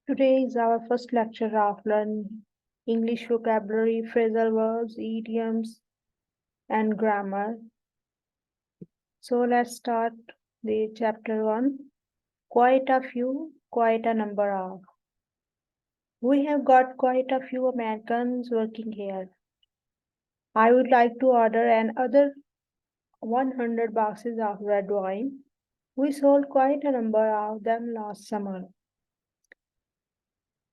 Today is our first lecture of learning English vocabulary, phrasal verbs, idioms, and grammar. So let's start the chapter 1. Quite a few, quite a number of. We have got quite a few Americans working here. I would like to order another 100 boxes of red wine. We sold quite a number of them last summer.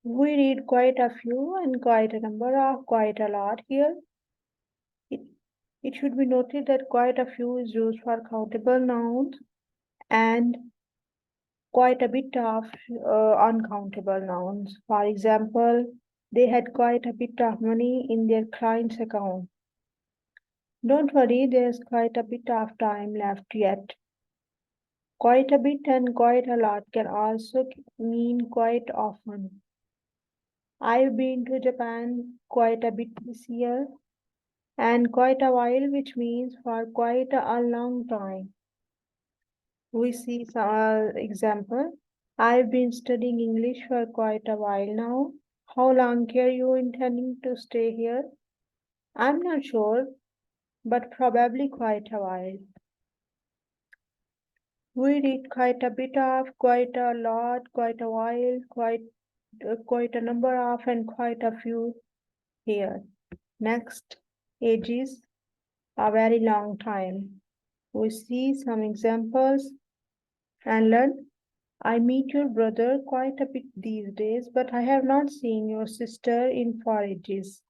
We read quite a few and quite a number of quite a lot here. It, it should be noted that quite a few is used for countable nouns and quite a bit of uncountable nouns. For example, they had quite a bit of money in their client's account. Don't worry, there's quite a bit of time left yet. Quite a bit and quite a lot can also mean quite often. I've been to Japan quite a bit this year and quite a while, which means for quite a long time. We see some example. I've been studying English for quite a while now. How long are you intending to stay here? I'm not sure, but probably quite a while. We read quite a bit of, quite a lot, quite a while, quite a number of, and quite a few here. Next, ages, a very long time. We see some examples and learn. I meet your brother quite a bit these days, but I have not seen your sister in 4 ages.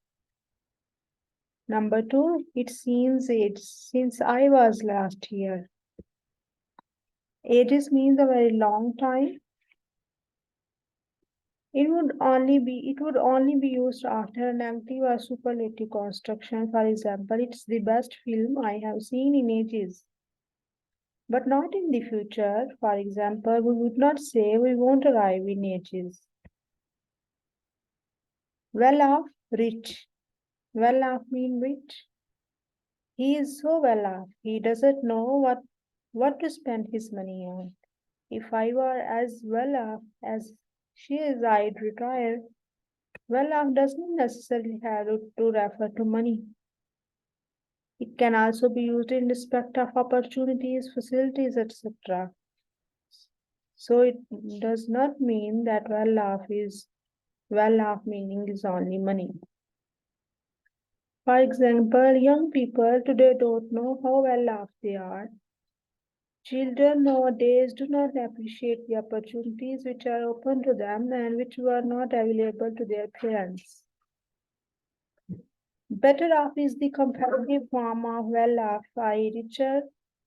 Number 2, it seems it's since I was last here. Ages means a very long time. It would only be used after a negative or superlative construction. For example, it's the best film I have seen in ages. But not in the future. For example, we would not say we won't arrive in ages. Well off, rich. Well off mean rich. He is so well off. He doesn't know what to spend his money on. If I were as well off as she is, I'd retire. Well off doesn't necessarily have to refer to money. It can also be used in respect of opportunities, facilities, etc. So it does not mean that well off meaning is only money. For example, young people today don't know how well off they are. Children nowadays do not appreciate the opportunities which are open to them and which were not available to their parents. Better off is the comparative form of well off, i.e., richer.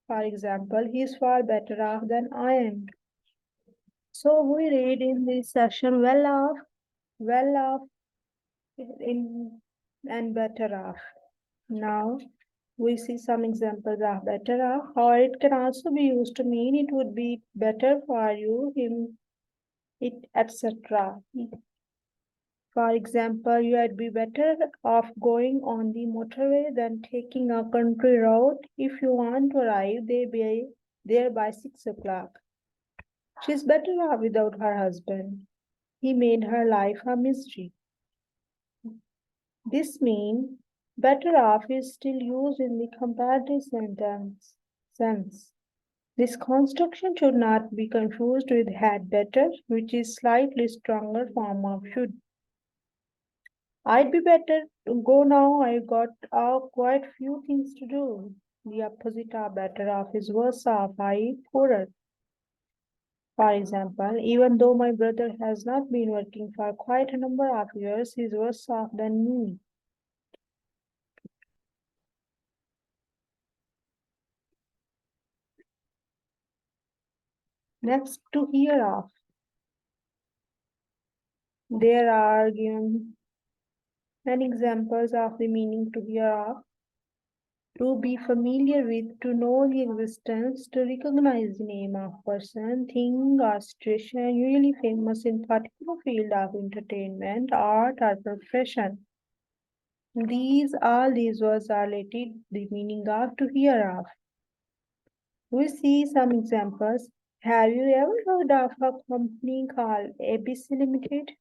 For example, he is far better off than I am. So we read in this session well off in and better off. Now we see some examples of better off, or it can also be used to mean it would be better for you, him, it, etc. For example, you would be better off going on the motorway than taking a country route if you want to arrive there by 6 o'clock. She's better off without her husband. He made her life a misery. This means better off is still used in the comparative sense. This construction should not be confused with had better, which is slightly stronger form of should. I'd be better to go now. I got quite few things to do. The opposite of better off is worse off, i.e. poorer. For example, even though my brother has not been working for quite a number of years, he's worse off than me. Next, to hear of. There are given many examples of the meaning to hear of. To be familiar with, to know the existence, to recognize the name of person, thing, or situation usually famous in particular field of entertainment, art, or profession. All these words are related the meaning of to hear of. We see some examples. Have you ever heard of a company called ABC Limited?